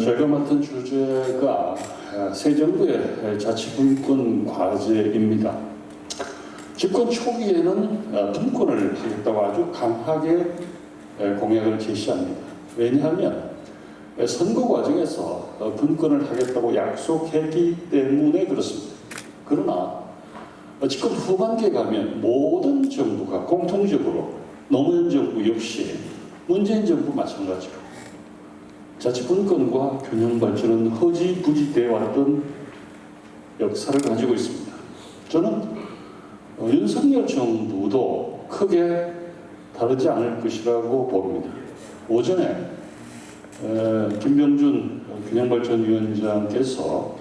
제가 맡은 주제가 새 정부의 자치분권 과제입니다. 집권 초기에는 분권을 하겠다고 아주 강하게 공약을 제시합니다. 왜냐하면 선거 과정에서 분권을 하겠다고 약속했기 때문에 그렇습니다. 그러나 집권 후반기에 가면 모든 정부가 공통적으로 노무현 정부 역시 문재인 정부 마찬가지로 자치분권과 균형발전은 허지부지되어 왔던 역사를 가지고 있습니다. 저는 윤석열 정부도 크게 다르지 않을 것이라고 봅니다. 오전에 김병준 균형발전위원장께서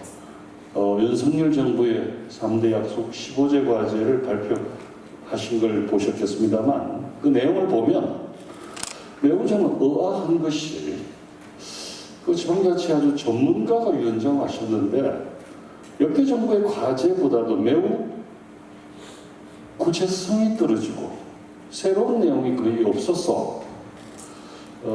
윤석열 정부의 3대 약속 15제 과제를 발표하신 걸 보셨겠습니다만 그 내용을 보면 매우 저는 의아한 것이 그 지방자치 아주 전문가가 위원장하셨는데 역대 정부의 과제보다도 매우 구체성이 떨어지고 새로운 내용이 거의 없어서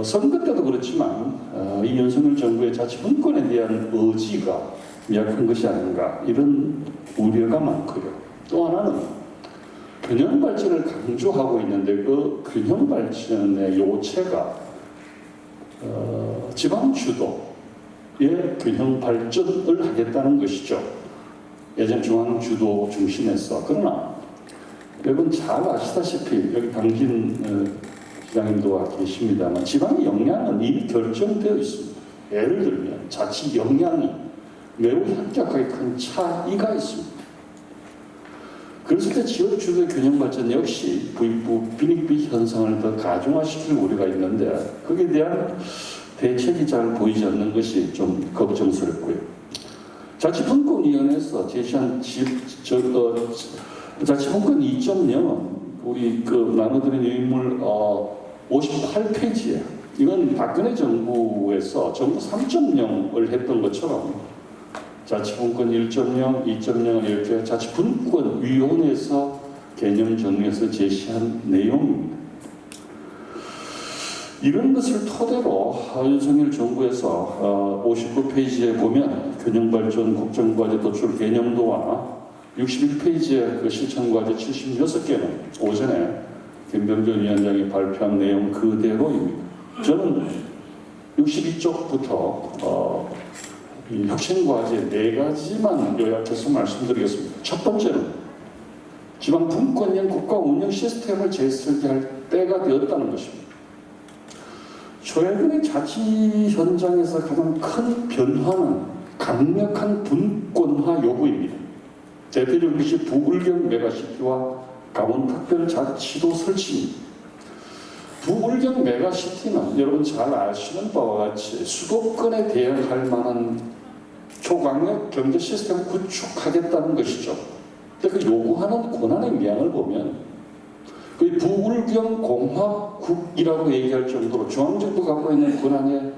선거 때도 그렇지만 이 윤석열 정부의 자치분권에 대한 의지가 미약한 것이 아닌가 이런 우려가 많고요. 또 하나는 균형발전을 강조하고 있는데 그 균형발전의 요체가 지방주도의 균형발전을 하겠다는 것이죠. 예전 중앙주도 중심에서. 그러나 여러분 잘 아시다시피 여기 당진 시장님도 계십니다만 지방의 역량은 이미 결정되어 있습니다. 예를 들면 자치 역량이 매우 현격하게 큰 차이가 있습니다. 그랬을 때 지역주도의 균형발전 역시 부익부 빈익비 현상을 더 가중화시킬 우려가 있는데 거기에 대한 대책이 잘 보이지 않는 것이 좀 걱정스럽고요. 자치분권위원회에서 제시한 자치분권 2.0은 우리 나눠드린 유인물 58페이지에 이건 박근혜 정부에서 정부 3.0을 했던 것처럼 자치분권 1.0, 2.0 이렇게 자치분권위원회에서 개념 정리해서 제시한 내용입니다. 이런 것을 토대로 윤석열 정부에서 59페이지에 보면 균형발전 국정과제 도출 개념도와 61페이지의 그 실천과제 76개는 오전에 김병준 위원장이 발표한 내용 그대로입니다. 저는 62쪽부터 이 혁신과제 4가지만 요약해서 말씀드리겠습니다. 첫 번째는 지방 분권형 국가 운영 시스템을 재설계할 때가 되었다는 것입니다. 최근의 자치 현장에서 가장 큰 변화는 강력한 분권화 요구입니다. 대표적인 것이 부울경 메가시티와 강원특별자치도 설치입니다. 부울경 메가시티는 여러분 잘 아시는 바와 같이 수도권에 대응할 만한 초강력 경제 시스템을 구축하겠다는 것이죠. 그 요구하는 권한의 명을 보면 그 부울경 공화국이라고 얘기할 정도로 중앙정부가 갖고 있는 권한의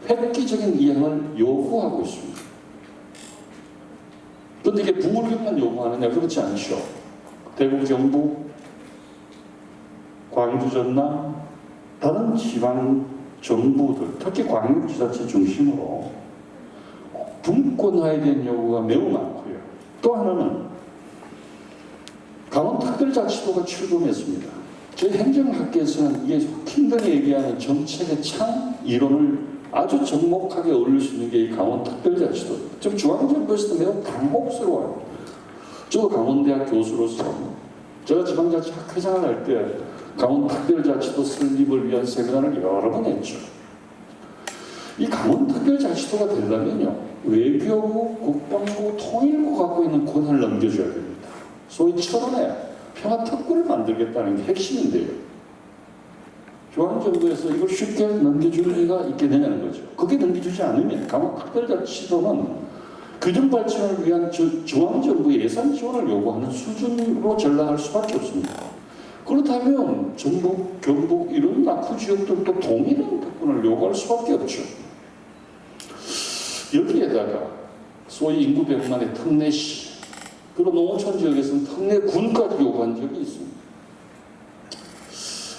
획기적인 이행을 요구하고 있습니다. 그런데 이게 부울경만 요구하느냐? 그렇지 않죠. 대구, 경북, 광주, 전남, 다른 지방 정부들, 특히 광역지자체 중심으로 분권화에 대한 요구가 매우 많고요. 또 하나는 강원특별자치도가 출범했습니다. 저희 행정학계에서는 이게 킹덤이 얘기하는 정책의 창 이론을 아주 접목하게 어울릴 수 있는 게 이 강원특별자치도. 지금 중앙정부에서도 매우 당혹스러워요. 저도 강원대학 교수로서 제가 지방자치 학회장을 할 때 강원특별자치도 설립을 위한 세미나를 여러 번 했죠. 이 강원특별자치도가 되려면요, 외교부, 국방부, 통일부 갖고 있는 권한을 넘겨줘야 됩니다. 소위 철원에 평화특구를 만들겠다는 게 핵심인데요. 중앙정부에서 이걸 쉽게 넘겨줄 리가 있게 되냐는 거죠. 그게 넘겨주지 않으면 강원특별자치도는 균형발전을 위한 중앙정부의 예산 지원을 요구하는 수준으로 전락할 수밖에 없습니다. 그렇다면 전북, 경북 이런 낙후지역들도 동일한 특권을 요구할 수밖에 없죠. 여기에다가 소위 인구 100만의 특례시, 그리고 농어촌 지역에서는 특례군까지 요구한 적이 있습니다.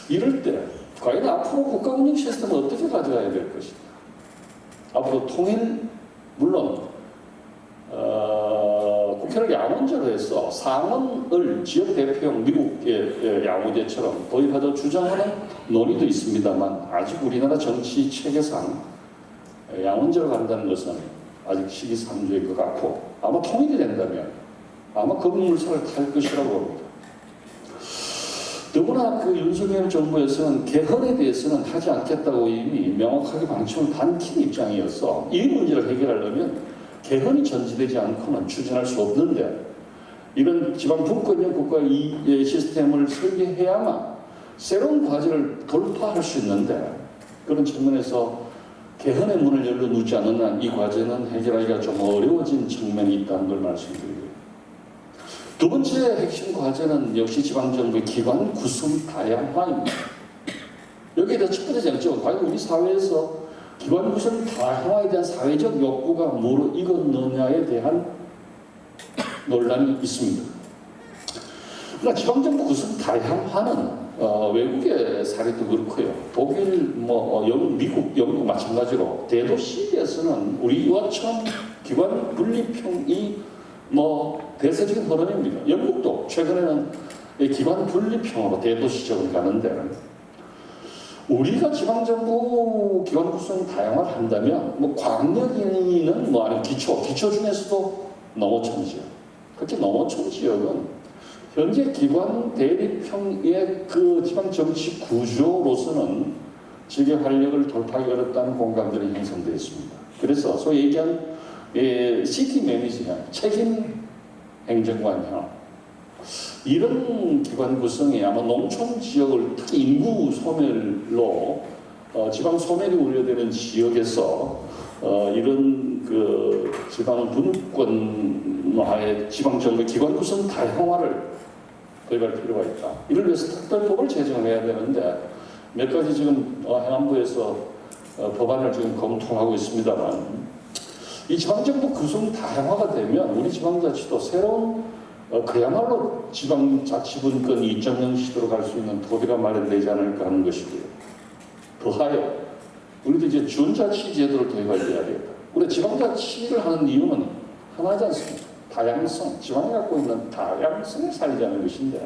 이럴 때 과연 앞으로 국가 운영 시스템을 어떻게 가져가야 될 것인가? 앞으로 통일, 물론 국회를 양원제로 해서 상원을 지역대표형 미국의 양원제처럼 도입하자 주장하는 논의도 있습니다만, 아직 우리나라 정치 체계상 양원제로 간다는 것은 아직 시기상조일 것 같고, 아마 통일이 된다면 아마 급물살을 탈 것이라고 봅니다. 더구나 그 윤석열 정부에서는 개헌에 대해서는 하지 않겠다고 이미 명확하게 방침을 밝힌 입장이어서 이 문제를 해결하려면 개헌이 전제되지 않고는 추진할 수 없는데, 이런 지방 분권형 국가 이 시스템을 설계해야만 새로운 과제를 돌파할 수 있는데, 그런 측면에서 개헌의 문을 열어놓지 않는 한 이 과제는 해결하기가 좀 어려워진 측면이 있다는 걸 말씀드리고요. 두 번째 핵심 과제는 역시 지방정부의 기관 구성 다양화입니다. 여기에 대한 첫 번째 쟁점은 과연 우리 사회에서 기관 구성 다양화에 대한 사회적 욕구가 뭐로 익었느냐에 대한 논란이 있습니다. 그러나 지방정부 구성 다양화는 외국의 사례도 그렇고요. 독일, 영국, 미국, 영국 마찬가지로 대도시에서는 우리와 처음 기관 분립형이 대세적인 흐름입니다. 영국도 최근에는 기관 분립형으로 대도시적으로 가는데, 우리가 지방정부 기관 구성 다양화를 한다면 광역이는 아니면 기초 중에서도 농어촌 지역, 특히 농어촌 지역은 현재 기관 대립형의 그 지방 정치 구조로서는 지역의 활력을 돌파하기 어렵다는 공감들이 형성되어 있습니다. 그래서 소위 얘기한 시티 매니지형, 책임 행정관형, 이런 기관 구성이 아마 농촌 지역을, 특히 인구 소멸로 지방 소멸이 우려되는 지역에서 이런 그 지방 분권화의 지방 정부 기관 구성 다양화를 도입할 필요가 있다. 이를 위해서 특별법을 제정해야 되는데, 몇 가지 지금 행안부에서 법안을 지금 검토하고 있습니다만, 이 지방정부 구성 다양화가 되면 우리 지방자치도 새로운 그야말로 지방자치분권 2.0 시대로 갈 수 있는 토대가 마련되지 않을까 하는 것이고요. 더하여 우리도 이제 준자치 제도를 도입해야 되겠다. 우리 지방자치를 하는 이유는 하나지 않습니까? 다양성, 지방이 갖고 있는 다양성을 살리자는 것인데,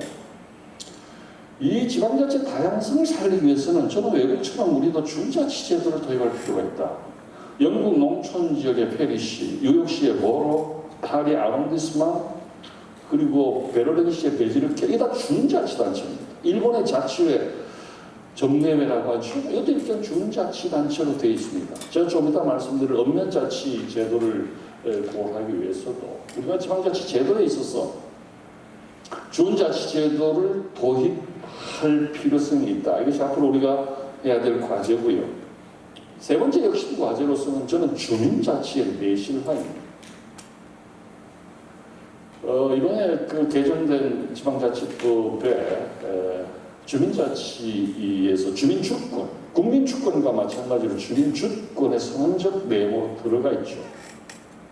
이 지방자치 다양성을 살리기 위해서는 저는 외국처럼 우리도 준자치 제도를 도입할 필요가 있다. 영국 농촌 지역의 페리시, 뉴욕시의 보로, 파리 아롱디스만, 그리고 베를린시의 베지르케, 이게 다 준자치단체입니다. 일본의 자치회 정례회라고 하죠. 이것도 일단 준자치단체로 되어 있습니다. 제가 좀 이따 말씀드릴 읍면자치 제도를 보호하기 위해서도 우리가 지방자치 제도에 있어서 준자치 제도를 도입할 필요성이 있다. 이것이 앞으로 우리가 해야 될 과제고요. 세 번째 핵심 과제로서는 저는 주민자치의 내실화입니다. 이번에 그 개정된 지방자치법에 주민자치에서 주민주권, 국민주권과 마찬가지로 주민주권의 선언적 내용으로 들어가 있죠.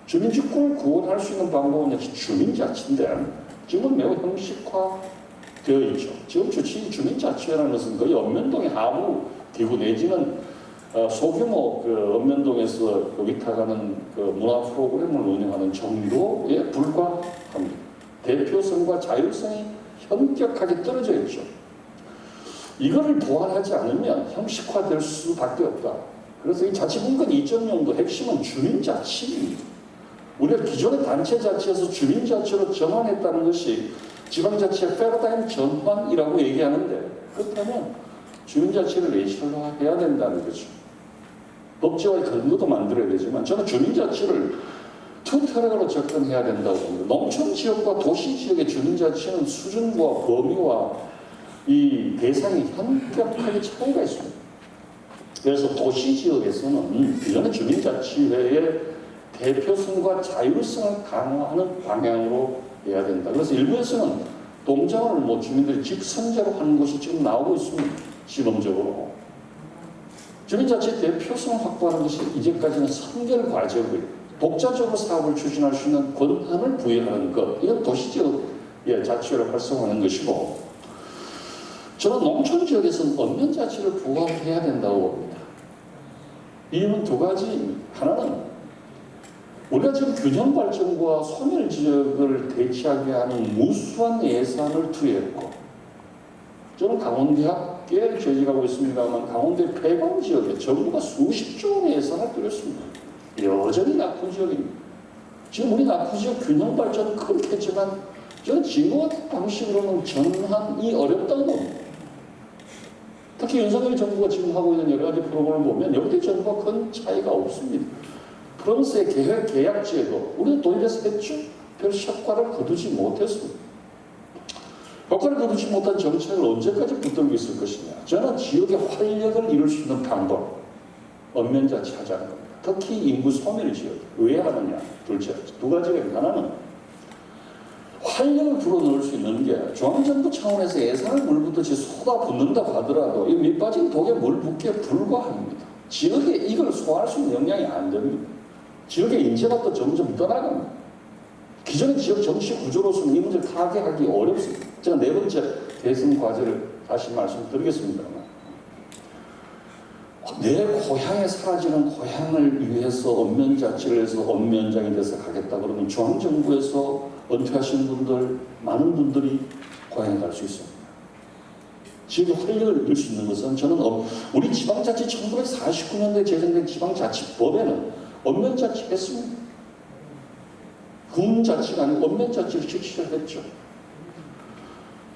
주민주권을 구원할 수 있는 방법은 역시 주민자치인데, 지금은 매우 형식화되어 있죠. 지금 주민자치라는 것은 거의 읍면동의 하부 기구 내지는 소규모 그 읍면동에서 위탁하는 그 문화 프로그램을 운영하는 정도에 불과합니다. 대표성과 자율성이 현격하게 떨어져 있죠. 이거를 보완하지 않으면 형식화될 수밖에 없다. 그래서 이 자치분권 2.0도 핵심은 주민자치입니다. 우리가 기존의 단체자치에서 주민자치로 전환했다는 것이 지방자치의 패러다임 전환이라고 얘기하는데, 그렇다면 주민자치를 내실화해야 된다는 거죠. 법제화의 근거도 만들어야 되지만 저는 주민자치를 투 트랙으로 접근해야 된다고 봅니다. 농촌 지역과 도시 지역의 주민자치는 수준과 범위와 이 대상이 현격하게 차이가 있습니다. 그래서 도시 지역에서는 이전의 주민자치회의 대표성과 자율성을 강화하는 방향으로 해야 된다. 그래서 일부에서는 동작을 주민들이 직선제로 하는 것이 지금 나오고 있습니다. 시범적으로. 주민자치 대표성을 확보하는 것이 이제까지는 선결 과제고요. 독자적으로 사업을 추진할 수 있는 권한을 부여하는 것, 이건 도시지역의 자치회를 활성화하는 것이고, 저는 농촌 지역에서는 읍면자치를 부활해야 된다고 봅니다. 이유는 두 가지. 하나는 우리가 지금 균형 발전과 소멸 지역을 대체하게 하는 무수한 예산을 투여했고, 저는 강원대학교에 재직하고 있습니다만 강원대 폐광 지역에 정부가 수십조 원의 예산을 들였습니다. 여전히 낙후 지역입니다. 지금 우리 낙후 지역 균형 발전은 그렇겠지만 저는 지금과 같은 방식으로는 전환이 어렵다고 봅니다. 특히 윤석열 정부가 지금 하고 있는 여러 가지 프로그램을 보면 역대 정부와 큰 차이가 없습니다. 프랑스의 계약제도 우리도 도입해서 했죠. 별 효과를 거두지 못했습니다. 효과를 거두지 못한 정책을 언제까지 붙들고 있을 것이냐. 저는 지역의 활력을 이룰 수 있는 방법, 언면자치 하자는 겁니다. 특히 인구 소멸 지역. 왜 하느냐. 둘째, 두 가지가 있습니다. 하나는 활력을 불어넣을 수 있는 게 중앙정부 차원에서 예산을 물붓듯이 쏟아붓는다고 하더라도 이 밑빠진 독에 물 붓기에 불과합니다. 지역에 이걸 소화할 수 있는 역량이 안 됩니다. 지역의 인재가 또 점점 떠나갑니다. 기존의 지역 정치 구조로서는 이 문제를 타개하기 어렵습니다. 제가 네 번째 대선 과제를 다시 말씀드리겠습니다만, 내 고향에 사라지는 고향을 위해서 언면자치를 해서 언면장이 돼서 가겠다 그러면 중앙정부에서 은퇴하신 분들, 많은 분들이 고향에 갈 수 있습니다. 지역의 활력을 이룰 수 있는 것은 저는 우리 지방자치 1949년도에 제정된 지방자치법에는 언면자치 했습니다. 군자치가 아니고 언면자치를 실시를 했죠.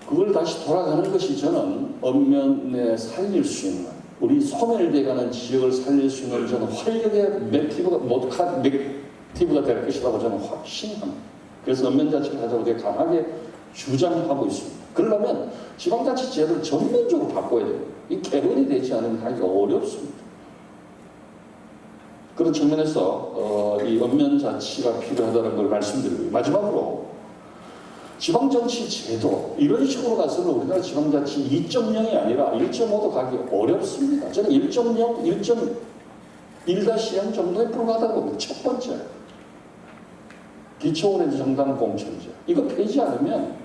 그걸 다시 돌아가는 것이 저는 언면에 살릴 수 있는, 우리 소멸돼가는 지역을 살릴 수 있는 저는 활력의 맥티브가 될 것이라고 저는 확신합니다. 그래서 언면자치를 하자고 되게 강하게 주장하고 있습니다. 그러려면 지방자치 제도를 전면적으로 바꿔야 돼요. 이 개헌이 되지 않으면 하기가 어렵습니다. 그런 측면에서 이 언면자치가 필요하다는 걸 말씀드리고요. 마지막으로 지방정치 제도 이런 식으로 가서는 우리나라 지방자치 2.0이 아니라 1.5도 가기 어렵습니다. 저는 1.0, 1.1-0 정도에 불과하다고 봅니다. 첫 번째, 기초원의 정당 공천제. 이거 폐지 않으면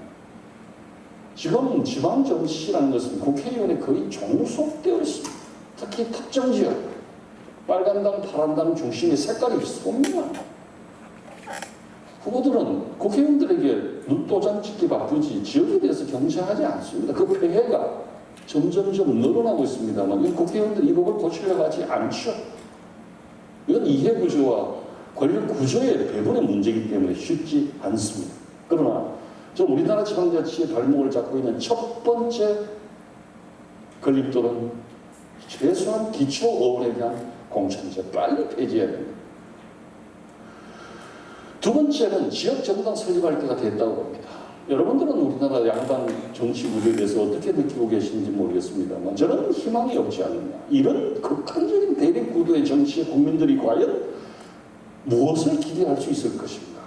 지금 지방정치라는 것은 국회의원에 거의 종속되어 있습니다. 특히 특정 지역, 빨간당, 파란당 중심의 색깔이 쏩니다. 후보들은 국회의원들에게 눈도장 찍기 바쁘지 지역에 대해서 경쟁하지 않습니다. 그 폐해가 점점점 늘어나고 있습니다만 이 국회의원들이 이 법을 고치려고 하지 않죠. 이건 이해구조와 권력구조의 배분의 문제이기 때문에 쉽지 않습니다. 그러나 저 우리나라 지방자치의 발목을 잡고 있는 첫 번째 걸림돌은 최소한 기초의원에 대한 공천제 빨리 폐지해야 됩니다. 두 번째는 지역정당 설립할 때가 됐다고 봅니다. 여러분들은 우리나라 양당 정치 구조에 대해서 어떻게 느끼고 계시는지 모르겠습니다만 저는 희망이 없지 않느냐. 이런 극한적인 대립 구도의 정치에 국민들이 과연 무엇을 기대할 수 있을 것인가.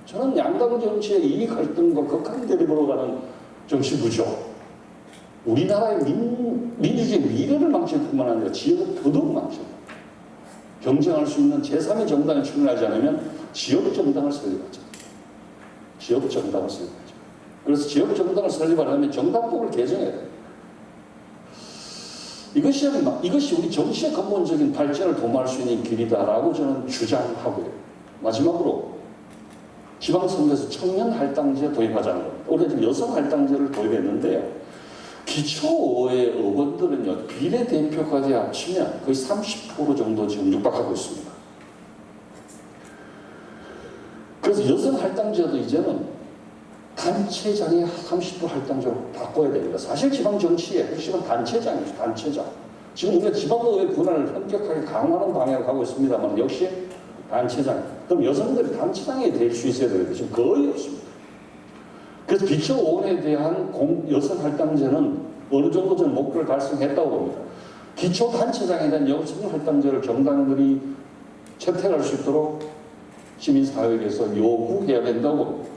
저는 양당 정치의 이익 갈등과 극한 대립으로 가는 정치 구조, 우리나라의 민주주의 미래를 망칠 뿐만 아니라 지역을 더더욱 망칩니다. 경쟁할 수 있는 제3의 정당에 출연하지 않으면 지역정당을 설립하죠. 지역정당을 설립하죠. 그래서 지역정당을 설립하려면 정당법을 개정해야 돼요. 이것이 우리 정치의 근본적인 발전을 도모할 수 있는 길이다라고 저는 주장하고요. 마지막으로 지방선거에서 청년 할당제 도입하자는 겁니다. 우리가 지금 여성 할당제를 도입했는데요. 기초의 의원들은요, 비례대표까지 합치면 거의 30% 정도 지금 육박하고 있습니다. 그래서 여성 할당제도 이제는 단체장의 30% 할당제로 바꿔야 됩니다. 사실 지방 정치의 핵심은 단체장이죠, 단체장. 지금 우리가 지방의회 권한을 현격하게 강화하는 방향으로 가고 있습니다만 역시 단체장. 그럼 여성들이 단체장이 될 수 있어야 되는데 지금 거의 없습니다. 그래서 기초의원에 대한 여성 할당제는 어느 정도 저는 목표를 달성했다고 봅니다. 기초단체장에 대한 여성 할당제를 정당들이 채택할 수 있도록 시민사회에서 요구해야 된다고 봅니다.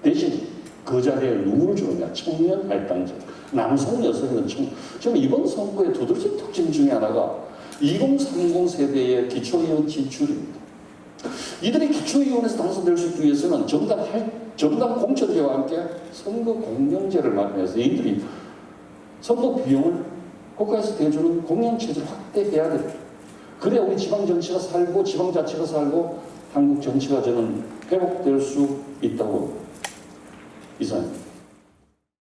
대신 그 자리에 누구를 주느냐? 청년 할당제. 남성, 여성이든 청년. 지금 이번 선거의 두드러진 특징 중에 하나가 2030 세대의 기초의원 진출입니다. 이들이 기초의원에서 당선될 수 있기 위해서는 정당 공천제와 함께 선거 공영제를 마련해서 이들이 선거 비용을 국가에서 대주는 공영체제를 확대해야 됩니다. 그래야 우리 지방 정치가 살고 지방 자치가 살고 한국 정치가 저는 회복될 수 있다고 이사님.